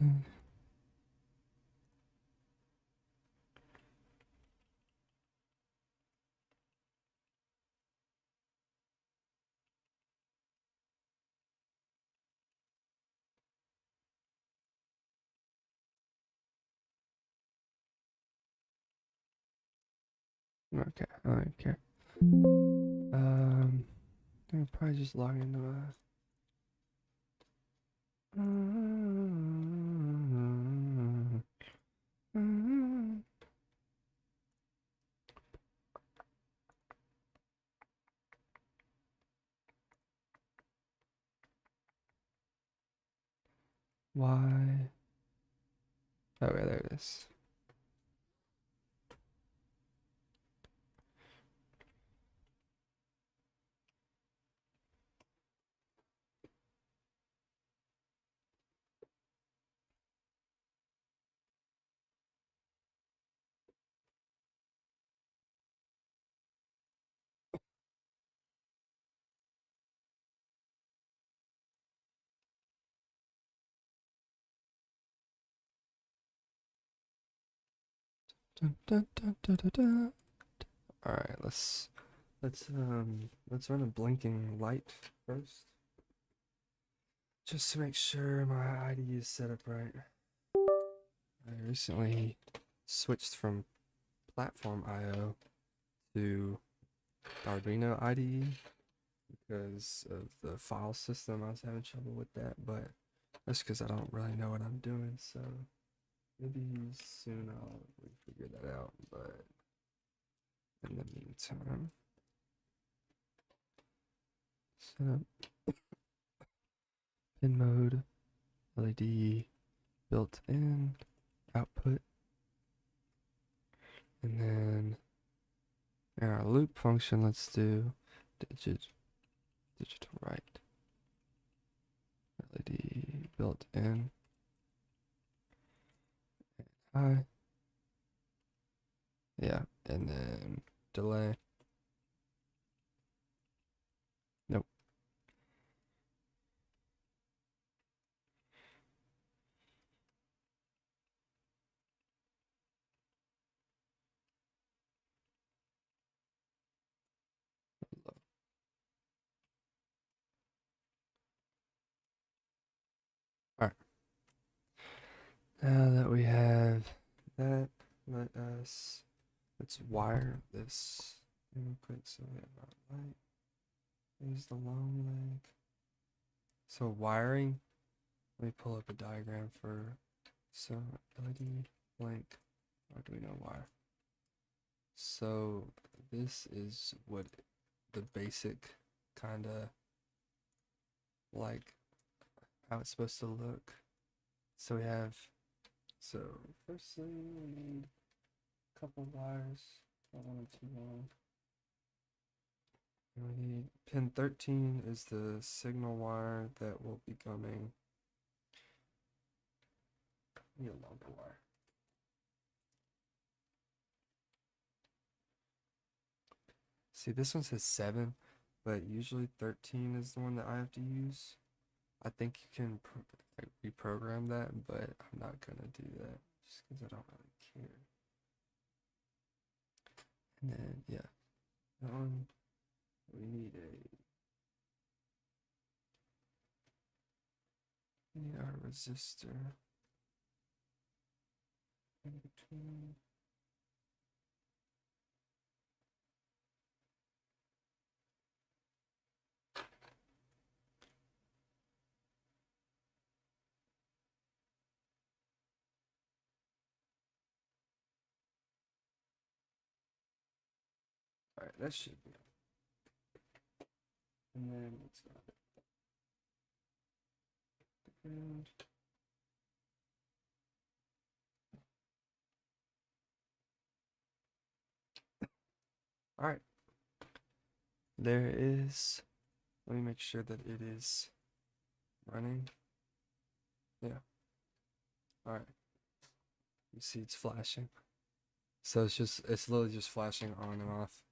Okay, I don't care. I'll probably just log into a. Why? Okay, there it is. Dun, dun, dun, dun, dun, dun. All right, let's run a blinking light first, just to make sure my IDE is set up right. I recently switched from Platform IO to Arduino IDE because of the file system. I was having trouble with that, but that's because I don't really know what I'm doing. So maybe soon I'll figure that out. But in the meantime, set up pin mode, LED built in, output, and then in our loop function, let's do digital write, LED built in, high, yeah, and then delay. Nope. All right. Now that we have that, let's wire this real quick. So we have our light. Here's the long leg. So wiring, let me pull up a diagram for LED blank Arduino wire. So this is what the basic kind of like how it's supposed to look. So we have, so firstly we need a couple wires, not one or too long. And we need pin 13 is the signal wire that will be coming. Need a longer wire. See, this one says 7, but usually 13 is the one that I have to use. I think you can reprogram that, but I'm not gonna do that just because I don't really care. And then, yeah, that one, we need our resistor in between. All right, that should be. And then let's go. And all right, there it is. Let me make sure that it is running. Yeah. All right. You see it's flashing. So it's literally just flashing on and off,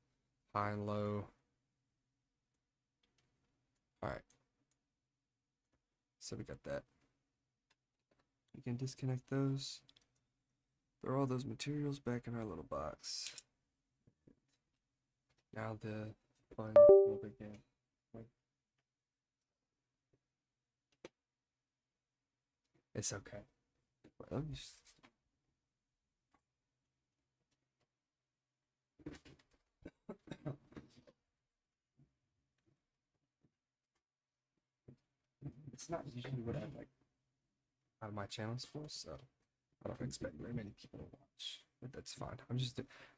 high and low. All right. So we got that. We can disconnect those. Throw all those materials back in our little box. Now the fun will begin. It's okay. Wait, let me just... It's not usually what I like out of my channels for, so I don't expect very many people to watch, but that's fine.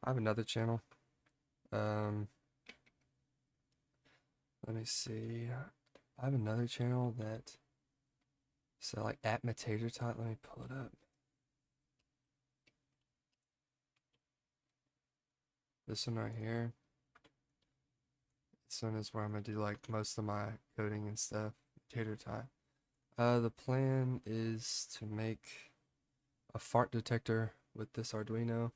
I have another channel. Let me see. I have another channel that, so like at Potato Tot. Let me pull it up. This one right here. This one is where I'm gonna do like most of my coding and stuff. Potato Tot. The plan is to make a fart detector with this Arduino.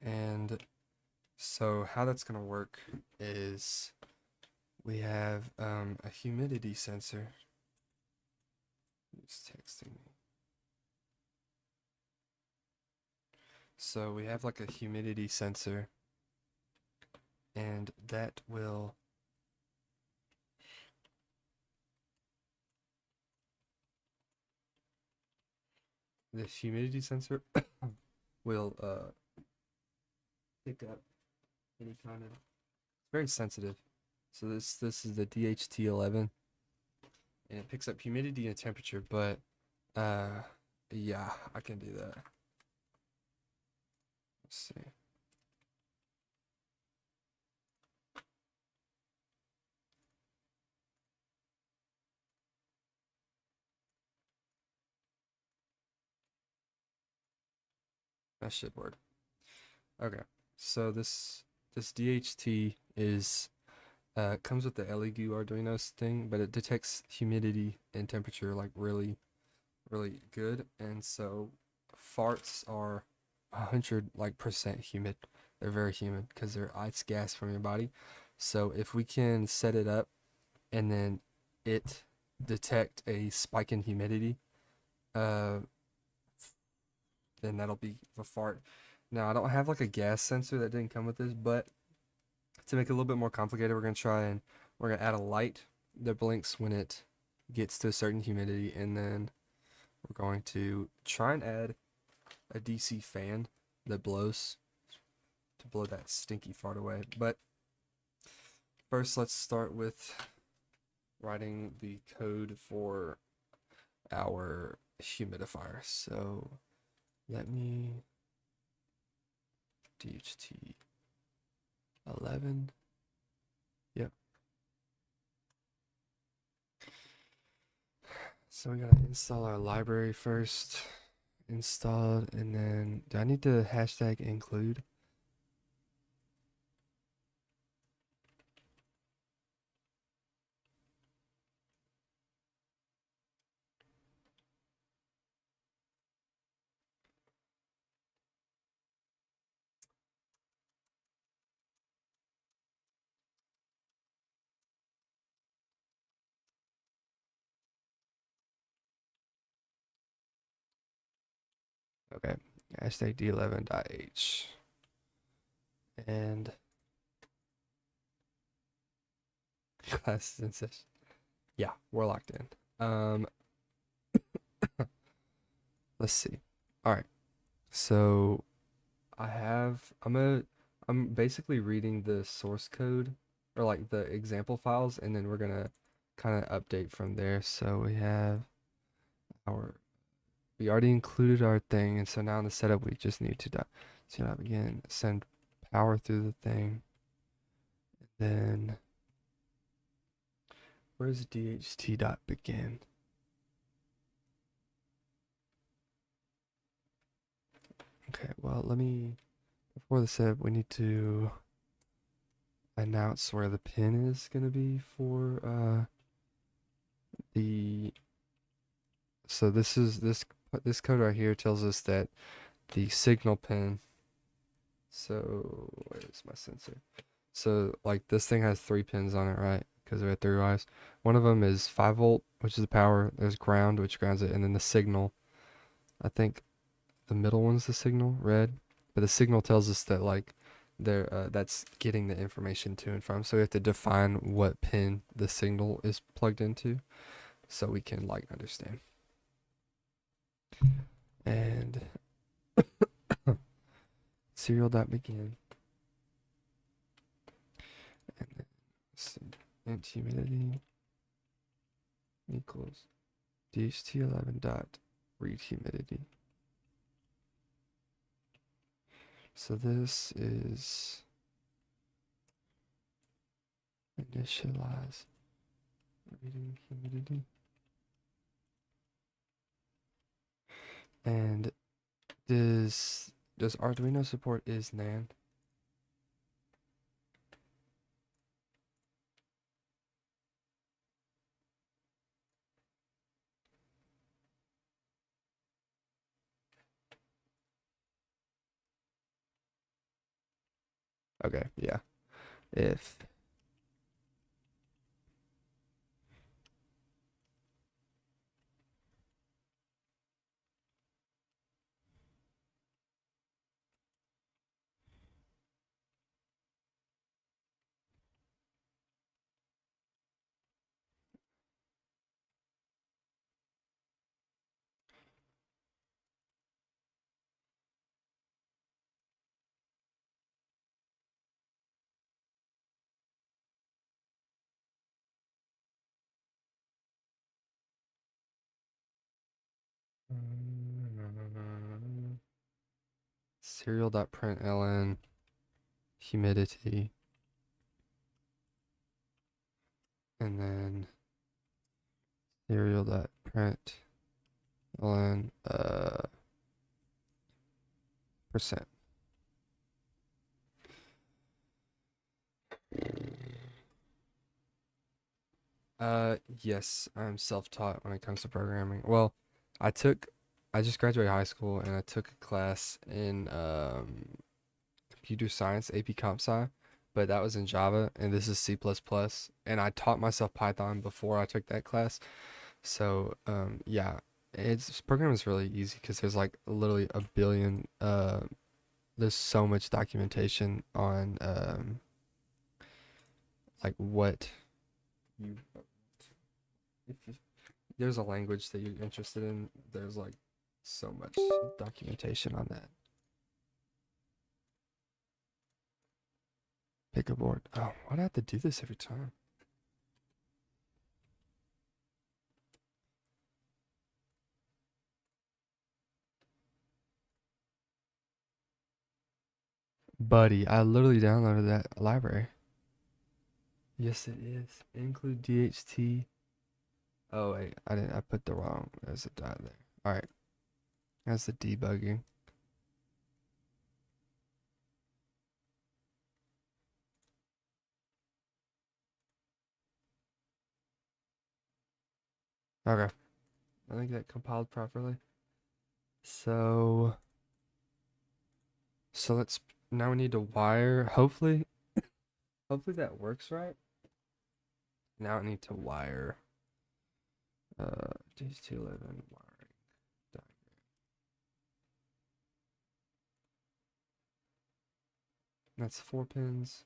And so how that's gonna work is we have a humidity sensor. He's texting me. So we have like a humidity sensor, and that will the humidity sensor will pick up any kind of, it's very sensitive. So this is the DHT11, and it picks up humidity and temperature, but yeah, I can do that. Let's see. That should work. Okay, so this DHT is comes with the LED Arduino thing, but it detects humidity and temperature like really good, and so farts are 100 like percent humid. They're very humid because they're ice gas from your body. So if we can set it up and then it detect a spike in humidity, uh, then that'll be a fart. Now I don't have like a gas sensor that didn't come with this, but to make it a little bit more complicated, we're gonna add a light that blinks when it gets to a certain humidity, and then we're going to try and add a DC fan that blows to blow that stinky fart away. But first, let's start with writing the code for our humidifier. So let me DHT 11. Yep. So we gotta install our library first. Installed, and then do I need to hashtag include? Okay, hashtag d11.h. And classes in session. Yeah, we're locked in. Let's see. All right. So I'm basically reading the source code or like the example files, and then we're gonna kind of update from there. So we already included our thing, and so now in the setup we just need to set up again, send power through the thing. Then where's DHT.begin? Okay, well, before the setup, we need to announce where the pin is going to be for so this code right here tells us that the signal pin, so where's my sensor? So like this thing has 3 pins on it, right? because we had three wires. One of them is 5 volt, which is the power. There's ground, which grounds it, and then the signal. I think the middle one's the signal, red. But the signal tells us that like that's getting the information to and from. So we have to define what pin the signal is plugged into, so we can like understand. And serial dot begin. And then int humidity equals dht11 dot read humidity. So this is initialize reading humidity. And does Arduino support isNAND? Okay, yeah. If serial.println humidity, and then serial.println percent. Yes, I'm self-taught when it comes to programming. Well, I just graduated high school and I took a class in computer science, AP Comp Sci, but that was in Java and this is C++. And I taught myself Python before I took that class. So, yeah, programming is really easy because there's like literally a billion, there's so much documentation on, like what you, if there's a language that you're interested in, there's like so much documentation on that. Pick a board. Oh, why do I have to do this every time? Buddy, I literally downloaded that library. Yes, it is. Include DHT. Oh wait, I didn't. I put the wrong. There's a dot there. All right, that's the debugging. Okay, I think that compiled properly. So, so let's now we need to wire. Hopefully that works right. Now I need to wire. DHT11 wiring diagram. That's 4 pins.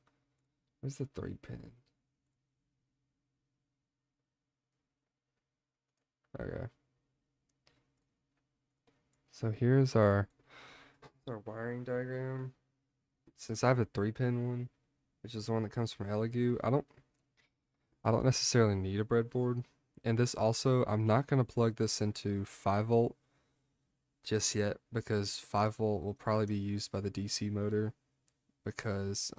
Where's the 3 pin? Okay. So here's our wiring diagram. Since I have a 3 pin one, which is the one that comes from Elegoo, I don't necessarily need a breadboard. And this also, I'm not gonna plug this into 5 volt just yet because 5 volt will probably be used by the DC motor because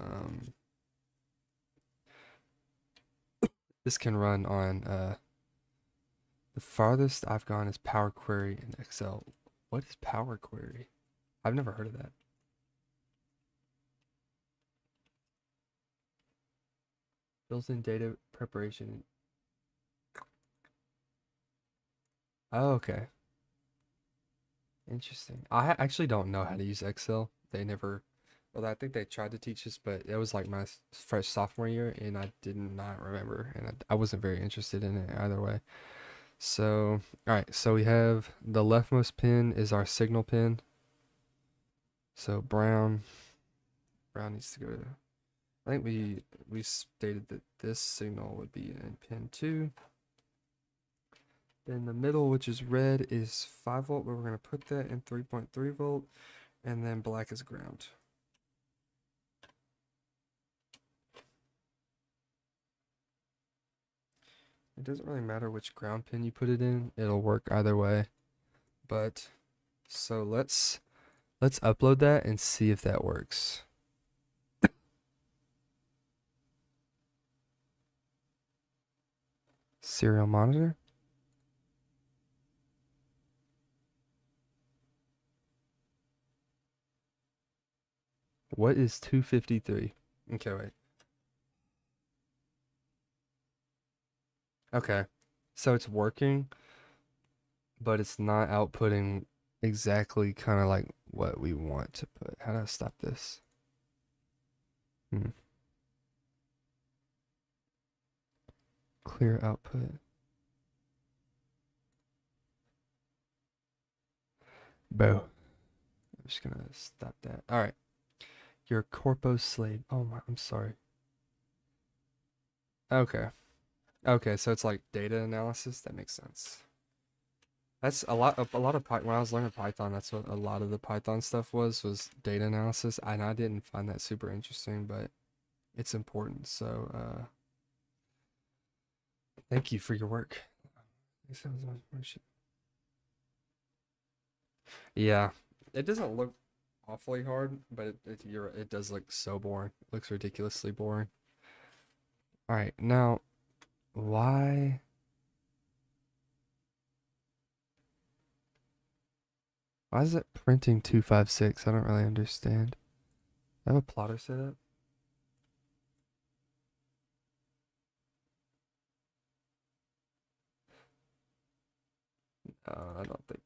this can run on the farthest I've gone is Power Query in Excel. What is Power Query? I've never heard of that. Built-in data preparation. Oh, okay. Interesting. I actually don't know how to use Excel. They never Well, I think they tried to teach us, but it was like my fresh sophomore year, and I did not remember, and I wasn't very interested in it either way. So, all right, so we have the leftmost pin is our signal pin. So brown needs to go to, I think we stated that this signal would be in pin 2. Then the middle, which is red, is 5 volt, but we're going to put that in 3.3 volt, and then black is ground. It doesn't really matter which ground pin you put it in, it'll work either way. But so let's upload that and see if that works. Serial monitor. What is 253? Okay, wait. Okay. So it's working, but it's not outputting exactly kind of like what we want to put. How do I stop this? Clear output. Boo. I'm just gonna stop that. All right. Your corpo slave. Oh my, I'm sorry. Okay. Okay, so it's like data analysis. That makes sense. That's a lot of when I was learning Python, that's what a lot of the Python stuff was data analysis. And I didn't find that super interesting, but it's important. So, thank you for your work. Yeah, it doesn't look awfully hard, but it does look so boring. It looks ridiculously boring. All right, now why? Why is it printing 256? I don't really understand. I have a plotter set up. I don't think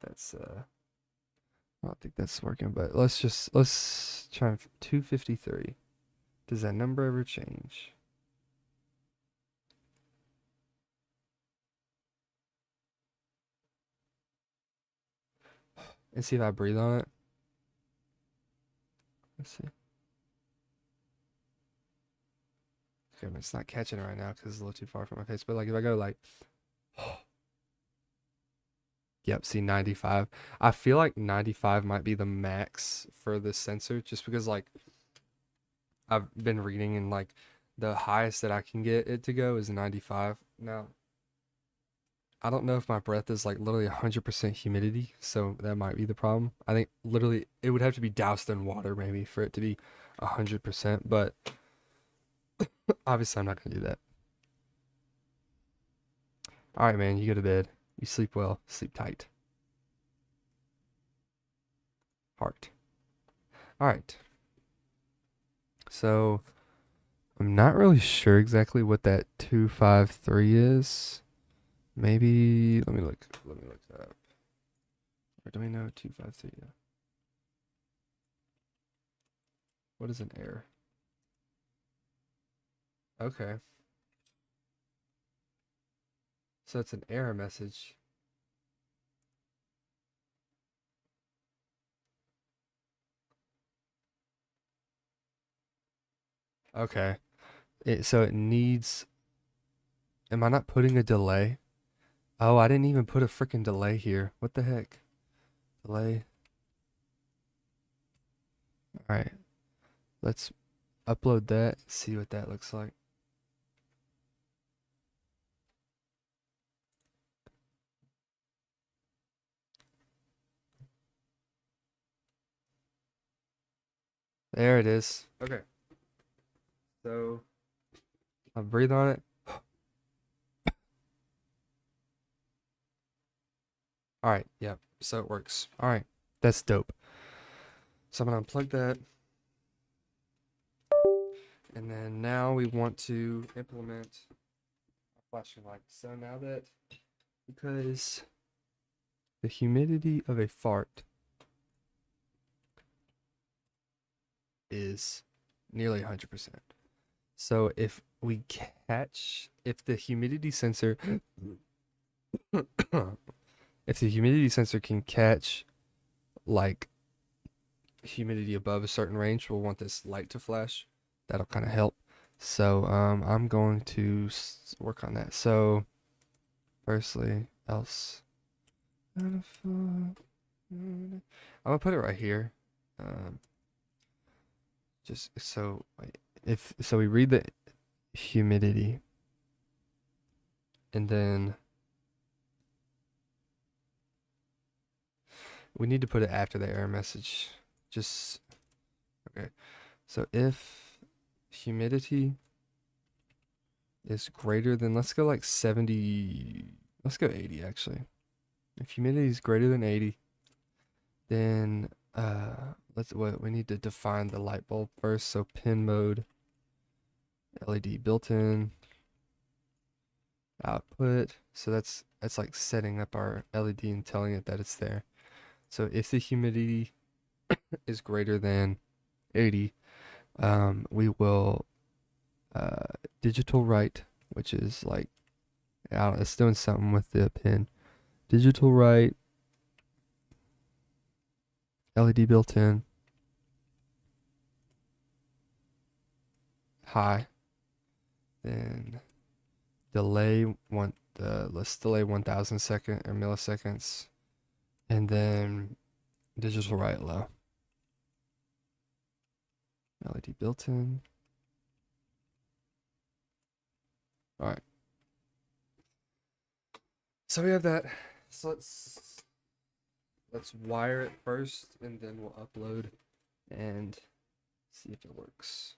that's working, but let's try 253. Does that number ever change? And see if I breathe on it. Let's see. Okay, but it's not catching it right now because it's a little too far from my face. But like if I go like, yep, see 95. I feel like 95 might be the max for this sensor, just because like I've been reading and like the highest that I can get it to go is 95. Now, I don't know if my breath is like literally 100% humidity, so that might be the problem. I think literally it would have to be doused in water maybe for it to be 100%, but obviously I'm not gonna do that. All right, man, you go to bed. You sleep well, sleep tight. Heart. All right. So I'm not really sure exactly what that 253 is. Maybe let me look that up. Or do we know 253? What is an error? Okay. So it's an error message. Okay. So it needs, am I not putting a delay? Oh, I didn't even put a freaking delay here. What the heck? Delay. All right. Let's upload that, see what that looks like. There it is. Okay. So I'll breathe on it. All right. Yep. So it works. All right. That's dope. So I'm going to unplug that. And then now we want to implement a flashing light. So now that, because the humidity of a fart is nearly 100%. So if the humidity sensor, if the humidity sensor can catch like humidity above a certain range, we'll want this light to flash. That'll kind of help. So I'm going to work on that. So firstly, else. I'm gonna put it right here. Just so if so, we read the humidity, and then we need to put it after the error message. Just okay. So if humidity is greater than, let's go like 70, let's go 80 actually. If humidity is greater than 80, then we need to define the light bulb first. So pin mode, LED built-in, output. So that's like setting up our LED and telling it that it's there. So if the humidity is greater than 80, we will digital write, which is like, it's doing something with the pin. Digital write, LED built-in, high. Then delay let's delay 1,000 second or milliseconds, and then digital write low. LED built-in. All right. So we have that. So let's wire it first, and then we'll upload and see if it works.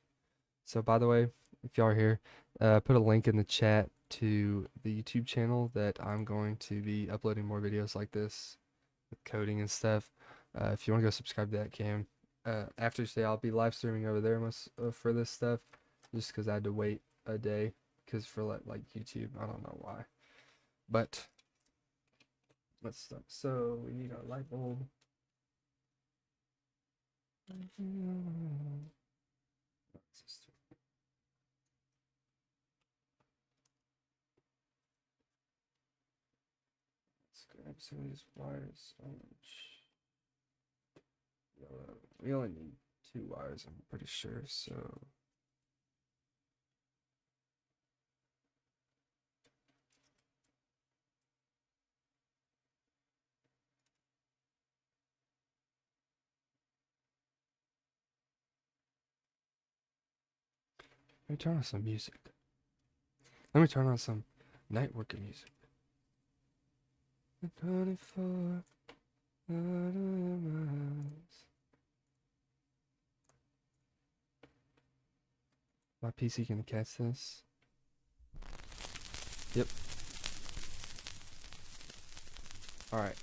So by the way, if y'all are here, put a link in the chat to the YouTube channel that I'm going to be uploading more videos like this with coding and stuff. If you want to go subscribe to that, Cam. After today, I'll be live streaming over there for this stuff, just because I had to wait a day, because for like YouTube, I don't know why. But let's start. So we need our light bulb. Let's grab some of these wires. Orange. Yellow. We only need 2 wires, I'm pretty sure. So let me turn on some music. Let me turn on some night working music. 24 miles. My PC can catch this. Yep. Alright.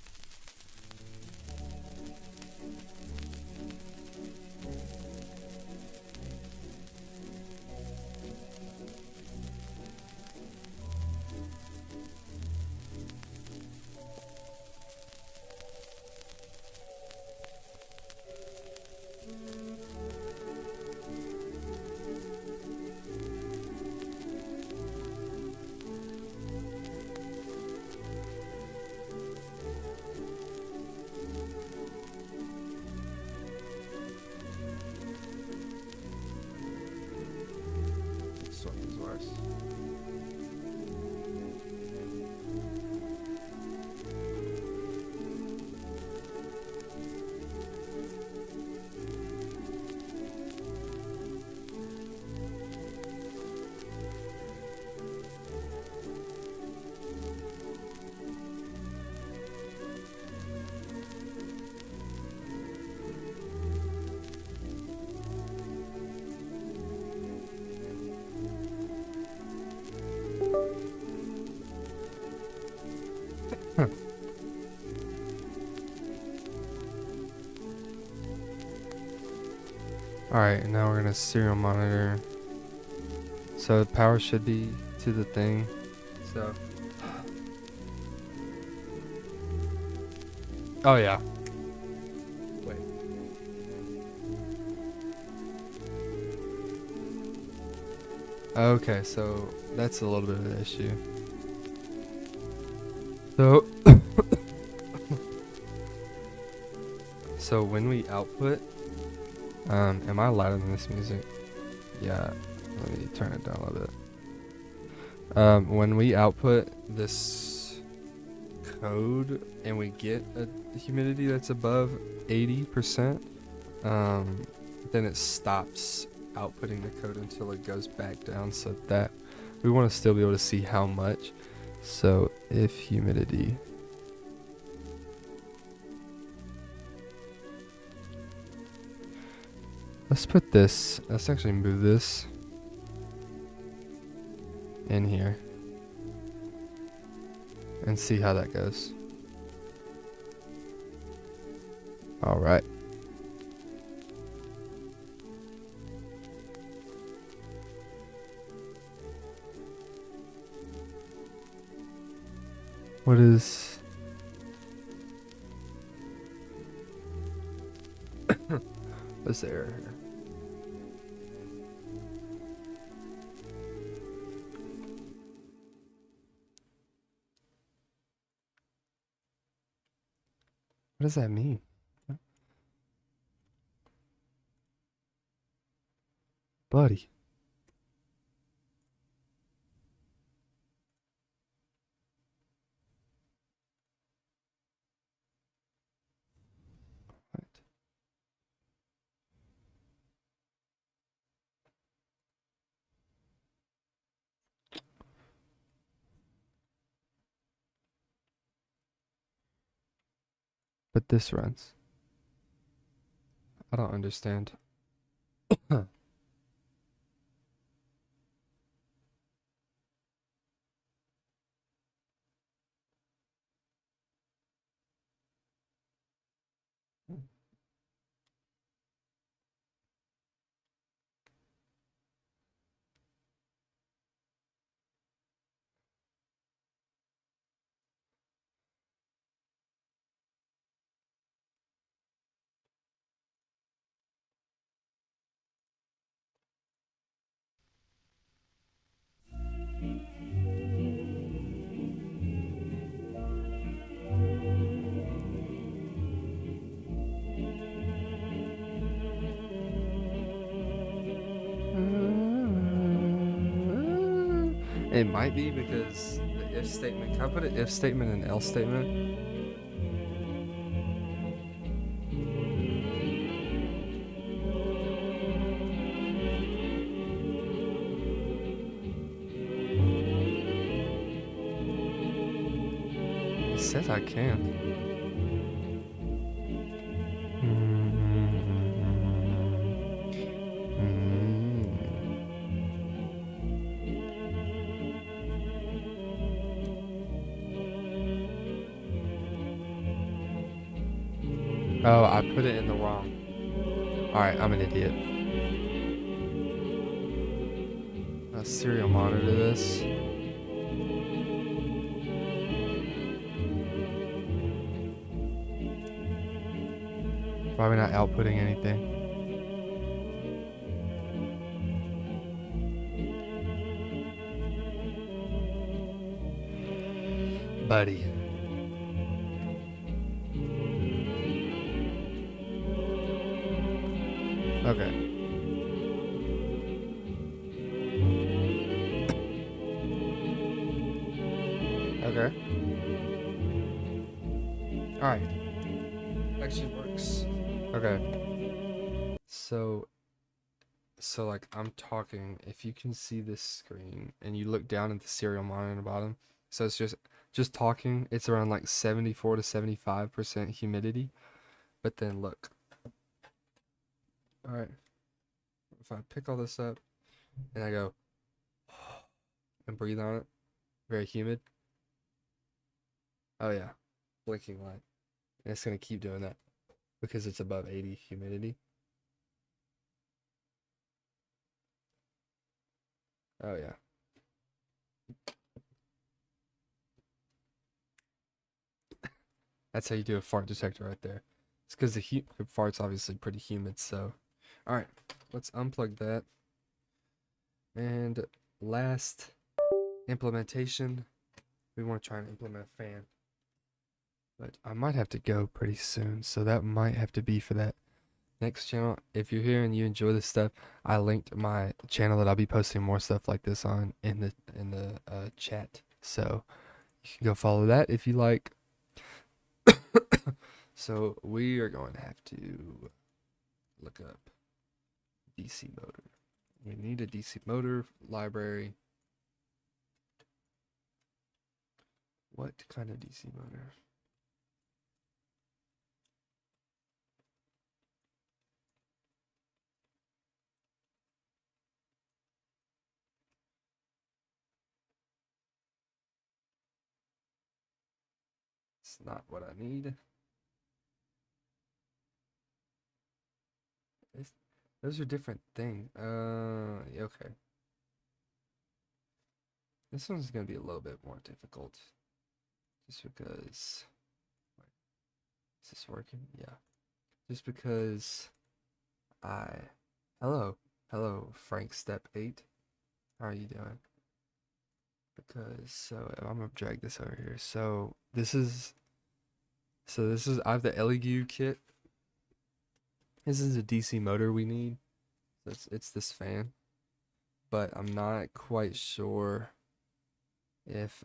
Sort these wires. Alright, now we're gonna serial monitor. So the power should be to the thing. So oh yeah. Wait. Okay, so that's a little bit of an issue. So, so when we output, am I louder than this music? Yeah, let me turn it down a little bit. When we output this code and we get a humidity that's above 80%, then it stops outputting the code until it goes back down, so that we want to still be able to see how much. So if humidity, let's actually move this in here and see how that goes. All right. What is... What's the error here? What does that mean? Buddy. What? But this runs. I don't understand. It might be because the if statement. Can I put an if statement and else statement? It says I can't. Oh, I put it in the wrong. Alright, I'm an idiot. Serial monitor this. Probably not outputting anything. Buddy. Okay. Okay. Alright. Actually works. Okay. So like I'm talking, if you can see this screen and you look down at the serial monitor on the bottom, so it's just talking, it's around like 74 to 75% humidity. But then look. Alright. If I pick all this up and I go and breathe on it, very humid. Oh yeah. Blinking light. And it's gonna keep doing that because it's above 80 humidity. Oh yeah. That's how you do a fart detector right there. It's because the fart's obviously pretty humid, so. Alright, let's unplug that. And last implementation, we want to try and implement a fan. But I might have to go pretty soon, so that might have to be for that next channel. If you're here and you enjoy this stuff, I linked my channel that I'll be posting more stuff like this on in the chat. So you can go follow that if you like. So we are going to have to look up DC motor. We need a DC motor library. What kind of DC motor? It's not what I need. Those are different things. Okay. This one's gonna be a little bit more difficult. Just because. Is this working? Yeah. Just because I. Hello. Hello, Frank Step 8. How are you doing? Because, so, I'm gonna drag this over here. So, this is. I have the LEU kit. This is a DC motor we need. So it's this fan. But I'm not quite sure if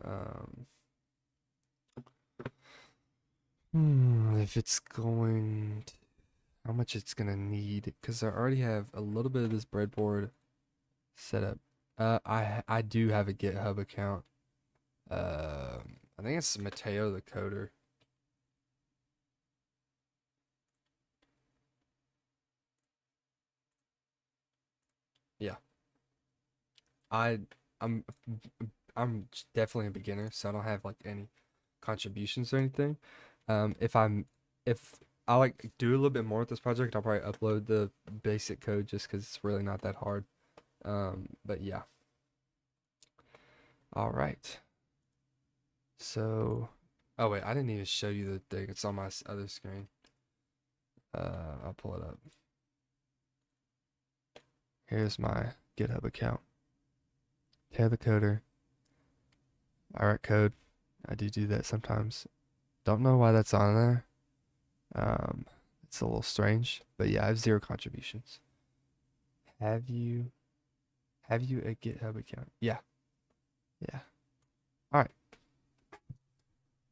it's going to, how much it's gonna need, because I already have a little bit of this breadboard set up. I do have a GitHub account. I think it's Mateo the coder. Yeah. I'm I'm definitely a beginner, so I don't have like any contributions or anything. If I like do a little bit more with this project, I'll probably upload the basic code just because it's really not that hard. But yeah. All right. So, oh wait, I didn't even show you the thing. It's on my other screen. I'll pull it up. Here's my GitHub account. Tear the coder. I write code. I do that sometimes. Don't know why that's on there. It's a little strange, but yeah, I have 0 contributions. Have you a GitHub account? Yeah. Yeah. All right.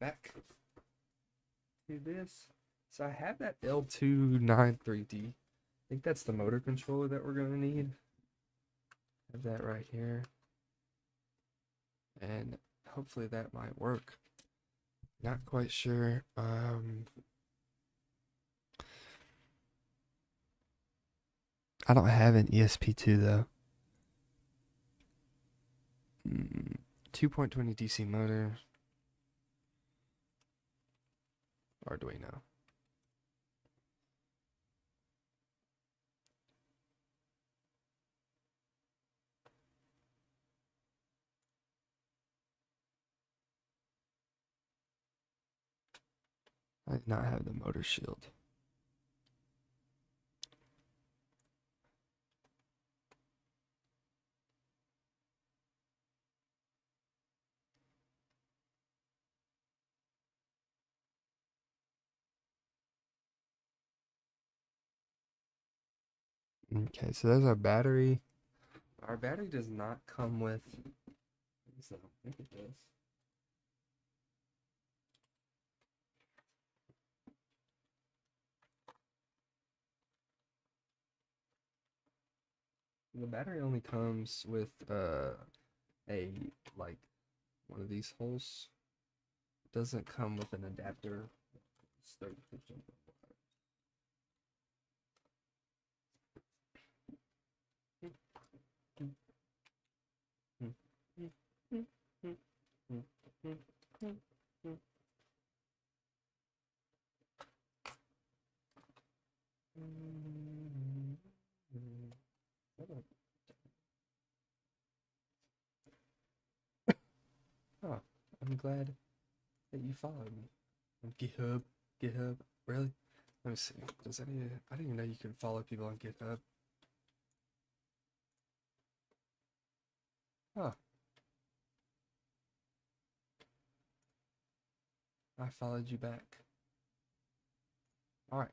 Back to this. So I have that L293D. I think that's the motor controller that we're gonna need. Have that right here. And hopefully that might work. Not quite sure. I don't have an ESP2 though. 2.20 DC motor. Arduino. I did not have the motor shield. Okay, so there's our battery. Our battery does not come with. I think it does. The battery only comes with a like one of these holes. It doesn't come with an adapter. Oh, I'm glad that you followed me on GitHub. GitHub, really? Let me see. Does any? I didn't even know you can follow people on GitHub. I followed you back. All right.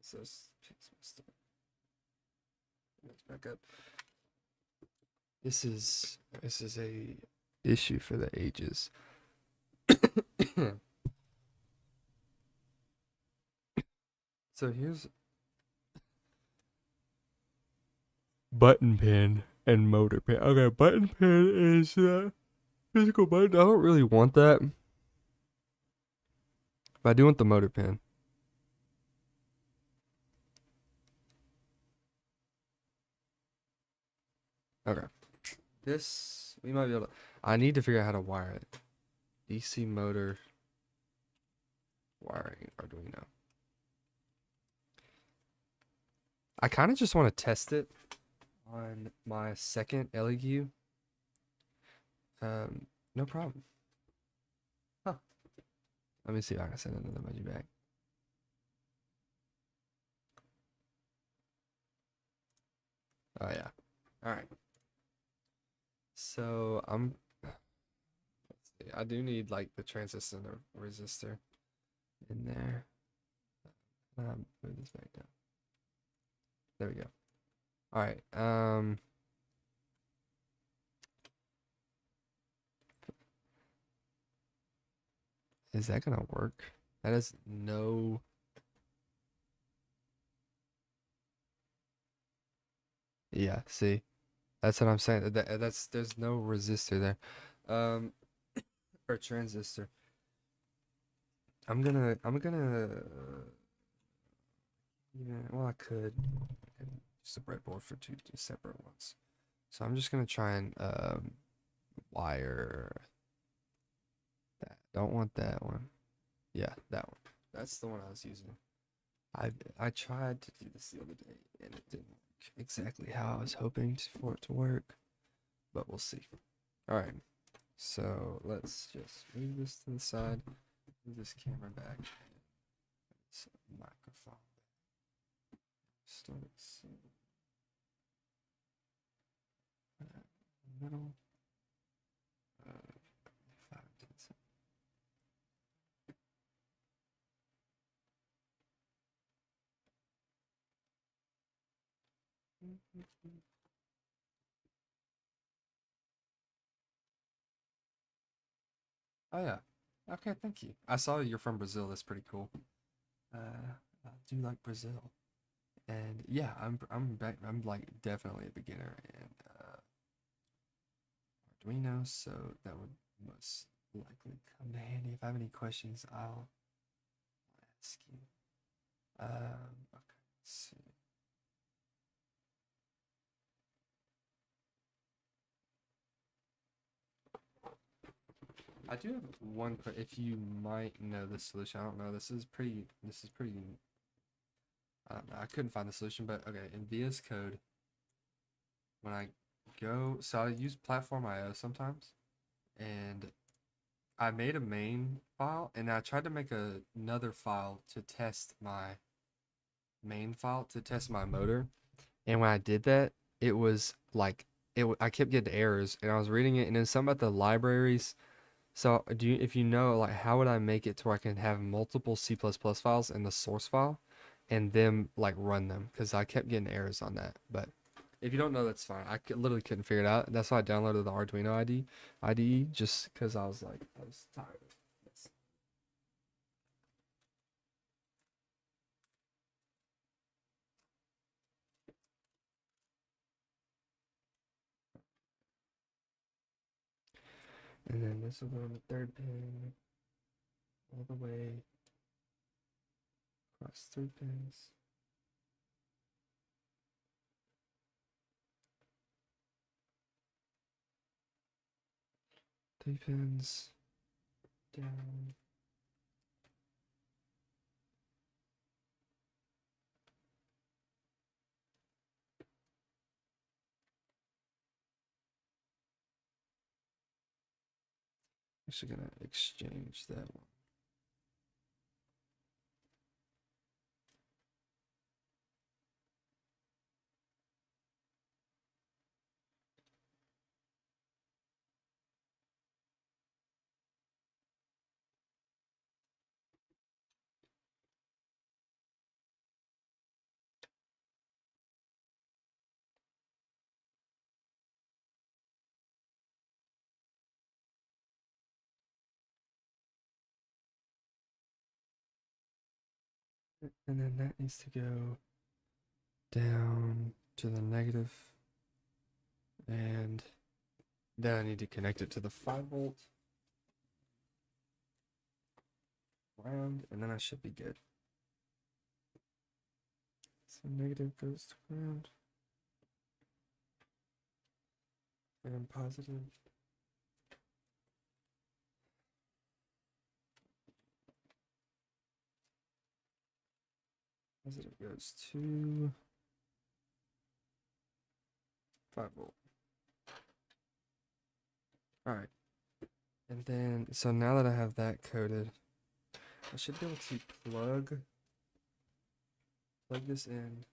So let's back up. This is a issue for the ages. So here's button pin and motor pin. Okay, button pin is physical button. I don't really want that, but I do want the motor pin. Okay. This, we might be able to, I need to figure out how to wire it. DC motor wiring Arduino. I kind of just want to test it on my second LEU. No problem. Huh. Let me see if I can send another emoji back. Oh yeah. All right. So let's see. I do need like the transistor and the resistor in there. Move this back down. There we go. All right. Is that gonna work? That is no. Yeah. See, that's what I'm saying. That's there's no resistor there, or transistor. I'm gonna. Yeah. Well, I could. Just a breadboard for two separate ones. So I'm just gonna try and wire that. Don't want that one. Yeah, that one. That's the one I was using. I tried to do this the other day and it didn't work exactly how I was hoping for it to work, but we'll see. All right. So let's just move this to the side, move this camera back, and this microphone. Start middle. 5, 10 seconds. Oh yeah. Okay, thank you. I saw you're from Brazil. That's pretty cool. I do like Brazil. And yeah, I'm back. I'm like definitely a beginner in Arduino, so that would most likely come to handy. If I have any questions, I'll ask you. Okay, let's see. I do have one. If you might know the solution, I don't know. This is pretty. I don't know. I couldn't find the solution, but okay. In VS Code, when I go, so I use Platform IO sometimes, and I made a main file, and I tried to make another file to test my main file to test my motor. And when I did that, it was like I kept getting errors, and I was reading it, and then something about the libraries. So if you know, like, how would I make it to where I can have multiple C++ files in the source file, and then like run them? Because I kept getting errors on that. But if you don't know, that's fine. Literally couldn't figure it out. That's why I downloaded the Arduino IDE, just because I was tired of this. And then this will go on the third pin, all the way across 3 pins. Three pins down. Actually gonna exchange that one. And then that needs to go down to the negative, and then I need to connect it to the 5 volt ground, and then I should be good. So negative goes to ground, and positive. Positive goes to 5 volt. All right. And then, so now that I have that coded, I should be able to plug this in.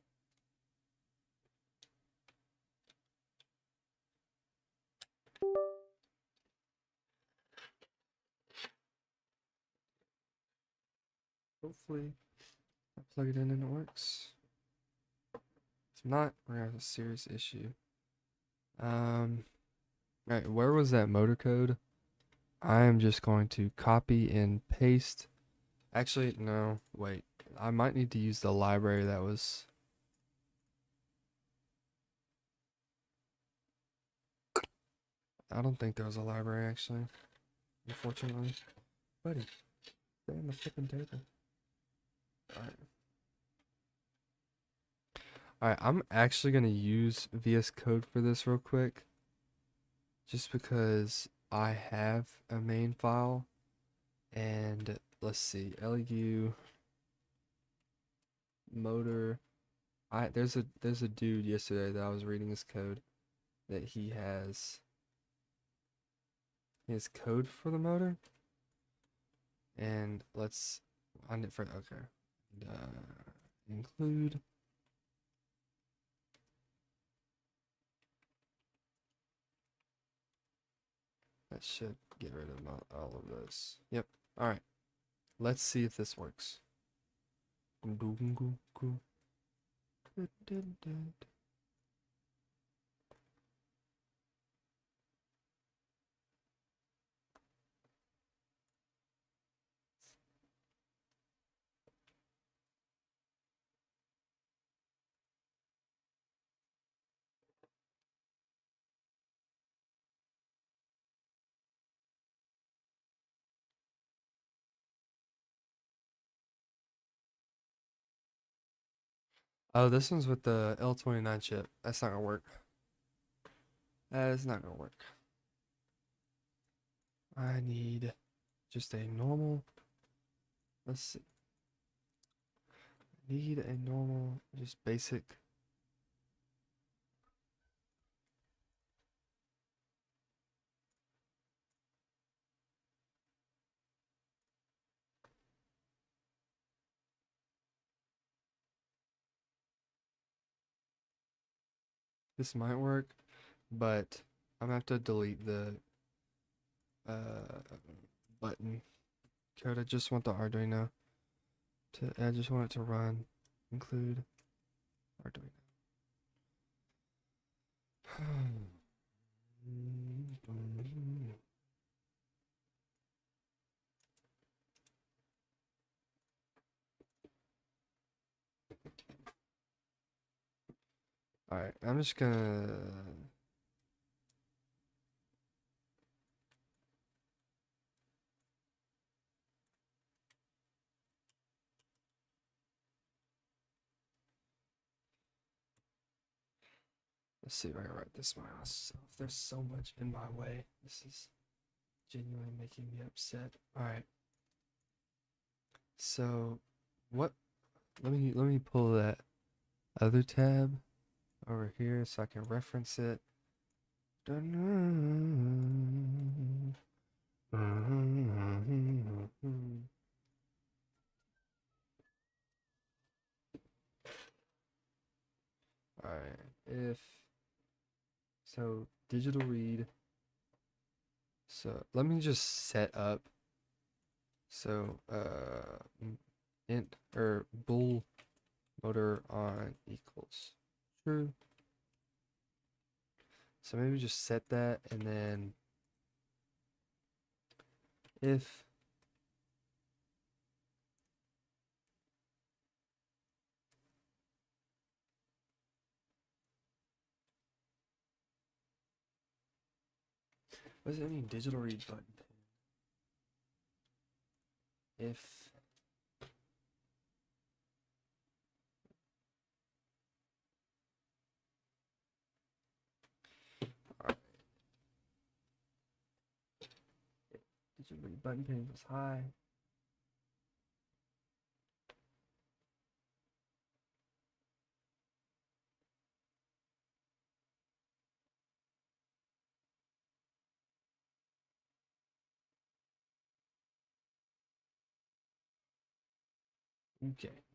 Hopefully, I plug it in and it works. If not, we're gonna have a serious issue. Alright, where was that motor code? I am just going to copy and paste. Actually, no, wait. I might need to use the library that was. I don't think there was a library actually, unfortunately. Buddy, stay on the flipping table. Alright. Alright, I'm actually gonna use VS Code for this real quick. Just because I have a main file. And let's see, LU motor. There's a dude yesterday that I was reading his code that he has his code for the motor. And let's on it for okay. And, include. That should get rid of all of those. Yep. All right. Let's see if this works. Oh, this one's with the L29 chip. That's not gonna work. That is not gonna work. I need just a normal. Let's see. I need a normal, just basic. This might work, but I'm gonna have to delete the button code. I just want the Arduino to. I just want it to run. Include Arduino. All right, I'm just gonna. Let's see if I can write this myself. There's so much in my way. This is genuinely making me upset. All right. So, what? Let me pull that other tab over here so I can reference it. All right. If so, digital read. So let me just set up. So int or bool motor on equals true. So maybe just set that, and then if What does that mean, digital read button pin? If alright, digital read button pin was high. Okay.